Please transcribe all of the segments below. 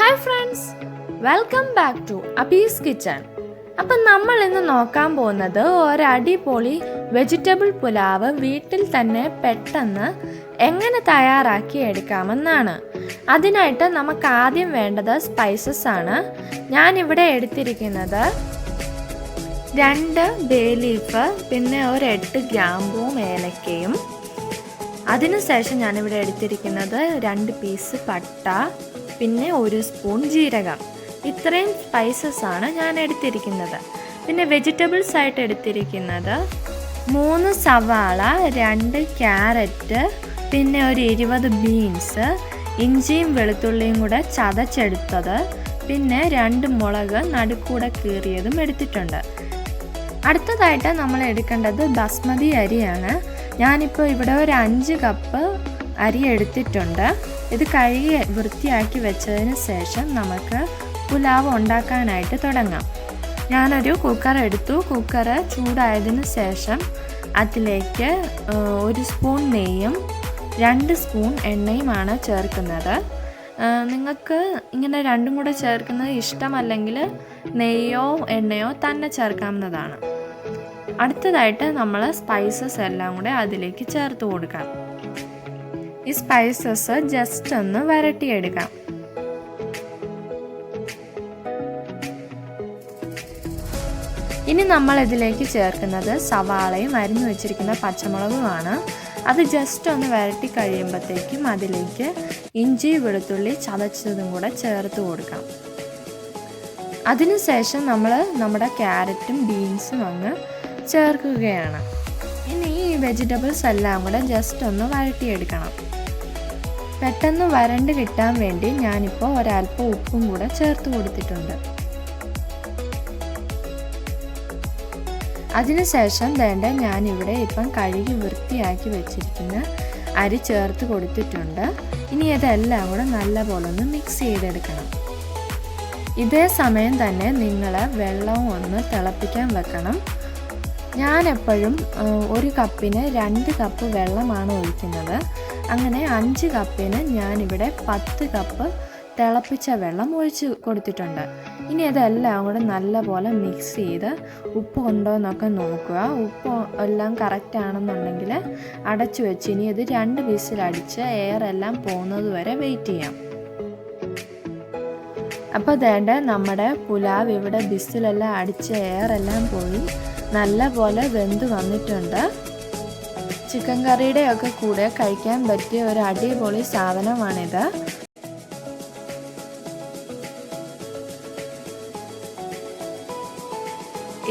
Hi friends, welcome back to Abhi's Kitchen. അപ്പം നമ്മൾ ഇന്ന് നോക്കാൻ പോകുന്നത് ഒരു അടിപൊളി വെജിറ്റബിൾ പുലാവ് വീട്ടിൽ തന്നെ പെട്ടെന്ന് എങ്ങനെ തയ്യാറാക്കി എടുക്കാമെന്നാണ്. അതിനായിട്ട് നമുക്ക് ആദ്യം വേണ്ടത് സ്പൈസസ് ആണ്. ഞാനിവിടെ എടുത്തിരിക്കുന്നത് 2 ബേ ലീഫ്, പിന്നെ ഒരു 8 ഗ്രാമ്പൂവും ഏലക്കയും. അതിനുശേഷം ഞാനിവിടെ എടുത്തിരിക്കുന്നത് 2 പീസ് പട്ട, പിന്നെ 1 സ്പൂൺ ജീരകം. ഇത്രയും സ്പൈസസ് ആണ് ഞാൻ എടുത്തിരിക്കുന്നത്. പിന്നെ വെജിറ്റബിൾസ് ആയിട്ട് എടുത്തിരിക്കുന്നത് 3 സവാള, 2 ക്യാരറ്റ്, പിന്നെ ഒരു 20 ബീൻസ്, ഇഞ്ചിയും വെളുത്തുള്ളിയും കൂടെ ചതച്ചെടുത്തത്, പിന്നെ 2 മുളക് നടുക്കൂടെ കീറിയതും എടുത്തിട്ടുണ്ട്. അടുത്തതായിട്ട് നമ്മൾ എടുക്കേണ്ടത് ബസ്മതി അരിയാണ്. ഞാനിപ്പോൾ ഇവിടെ ഒരു 5 കപ്പ് അരി എടുത്തിട്ടുണ്ട്. ഇത് കഴുകി വൃത്തിയാക്കി വെച്ചതിന് ശേഷം നമുക്ക് പുലാവ് ഉണ്ടാക്കാനായിട്ട് തുടങ്ങാം. ഞാനൊരു കുക്കർ എടുത്തു. കുക്കർ ചൂടായതിന് ശേഷം അതിലേക്ക് 1 സ്പൂൺ നെയ്യും 2 സ്പൂൺ എണ്ണയുമാണ് ചേർക്കുന്നത്. നിങ്ങൾക്ക് ഇങ്ങനെ രണ്ടും കൂടെ ചേർക്കുന്നത് ഇഷ്ടമല്ലെങ്കിൽ നെയ്യോ എണ്ണയോ തന്നെ ചേർക്കാവുന്നതാണ്. അടുത്തതായിട്ട് നമ്മൾ സ്പൈസസ് എല്ലാം കൂടെ അതിലേക്ക് ചേർത്ത് കൊടുക്കാം. ഈ സ്പൈസസ് ജസ്റ്റ് ഒന്ന് വരട്ടിയെടുക്കാം. ഇനി നമ്മൾ ഇതിലേക്ക് ചേർക്കുന്നത് സവാളയും അരിഞ്ഞു വെച്ചിരിക്കുന്ന പച്ചമുളകുമാണ്. അത് ജസ്റ്റ് ഒന്ന് വരട്ടി കഴിയുമ്പോഴത്തേക്കും അതിലേക്ക് ഇഞ്ചി വെളുത്തുള്ളി ചതച്ചതും കൂടെ ചേർത്ത് കൊടുക്കാം. അതിനുശേഷം നമ്മൾ നമ്മുടെ ക്യാരറ്റും ബീൻസും അങ്ങ് ചേർക്കുകയാണ്. ഇനി ഈ വെജിറ്റബിൾസ് എല്ലാം കൂടെ ജസ്റ്റ് ഒന്ന് വഴറ്റിയെടുക്കണം. പെട്ടെന്ന് വരണ്ട് കിട്ടാൻ വേണ്ടി ഞാനിപ്പോൾ ഒരല്പം ഉപ്പും കൂടെ ചേർത്ത് കൊടുത്തിട്ടുണ്ട്. അതിനുശേഷം ഞാനിവിടെ ഇപ്പം കഴുകി വൃത്തിയാക്കി വെച്ചിരിക്കുന്ന അരി ചേർത്ത് കൊടുത്തിട്ടുണ്ട്. ഇനി ഇതെല്ലാം കൂടെ നല്ലപോലെ ഒന്ന് മിക്സ് ചെയ്തെടുക്കണം. ഇതേ സമയം തന്നെ നിങ്ങൾ വെള്ളം ഒന്ന് തിളപ്പിക്കാൻ വെക്കണം. ഞാൻ എപ്പോഴും 1 കപ്പിന് 2 കപ്പ് വെള്ളമാണ് ഒഴിക്കുന്നത്. അങ്ങനെ 5 കപ്പിന് ഞാനിവിടെ 10 കപ്പ് തിളപ്പിച്ച വെള്ളം ഒഴിച്ച് കൊടുത്തിട്ടുണ്ട്. ഇനി ഇതെല്ലാം കൂടെ നല്ലപോലെ മിക്സ് ചെയ്ത് ഉപ്പ് ഉണ്ടോ എന്നൊക്കെ നോക്കുക. ഉപ്പ് എല്ലാം കറക്റ്റ് ആണെന്നുണ്ടെങ്കിൽ അടച്ചു വെച്ച് ഇനി ഇത് 2 വിസിലടിച്ച് എയർ എല്ലാം പോകുന്നത് വരെ വെയിറ്റ് ചെയ്യാം. അപ്പോൾ നമ്മുടെ പുലാവ് ഇവിടെ വിസിലെല്ലാം അടിച്ച് എയർ എല്ലാം പോയി നല്ല പോലെ വെന്ത് വന്നിട്ടുണ്ട്. ചിക്കൻ കറിയുടെ ഒക്കെ കൂടെ കഴിക്കാൻ പറ്റിയ ഒരു അടിപൊളി സാധനമാണിത്.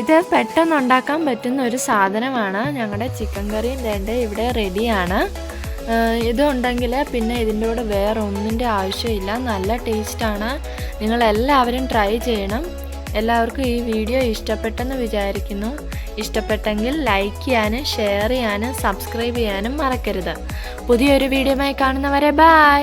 ഇത് പെട്ടെന്ന് ഉണ്ടാക്കാൻ പറ്റുന്ന ഒരു സാധനമാണ്. ഞങ്ങളുടെ ചിക്കൻ കറിയും ഇവിടെ റെഡിയാണ്. ഇതുണ്ടെങ്കിൽ പിന്നെ ഇതിൻ്റെ കൂടെ വേറെ ഒന്നിൻ്റെ ആവശ്യമില്ല. നല്ല ടേസ്റ്റാണ്. നിങ്ങളെല്ലാവരും ട്രൈ ചെയ്യണം. എല്ലാവർക്കും ഈ വീഡിയോ ഇഷ്ടപ്പെട്ടെന്ന് വിചാരിക്കുന്നു. ഇഷ്ടപ്പെട്ടെങ്കിൽ ലൈക്ക് ചെയ്യാനും ഷെയർ ചെയ്യാനും സബ്സ്ക്രൈബ് ചെയ്യാനും മറക്കരുത്. പുതിയൊരു വീഡിയോയുമായി കാണുന്നവരെ ബൈ.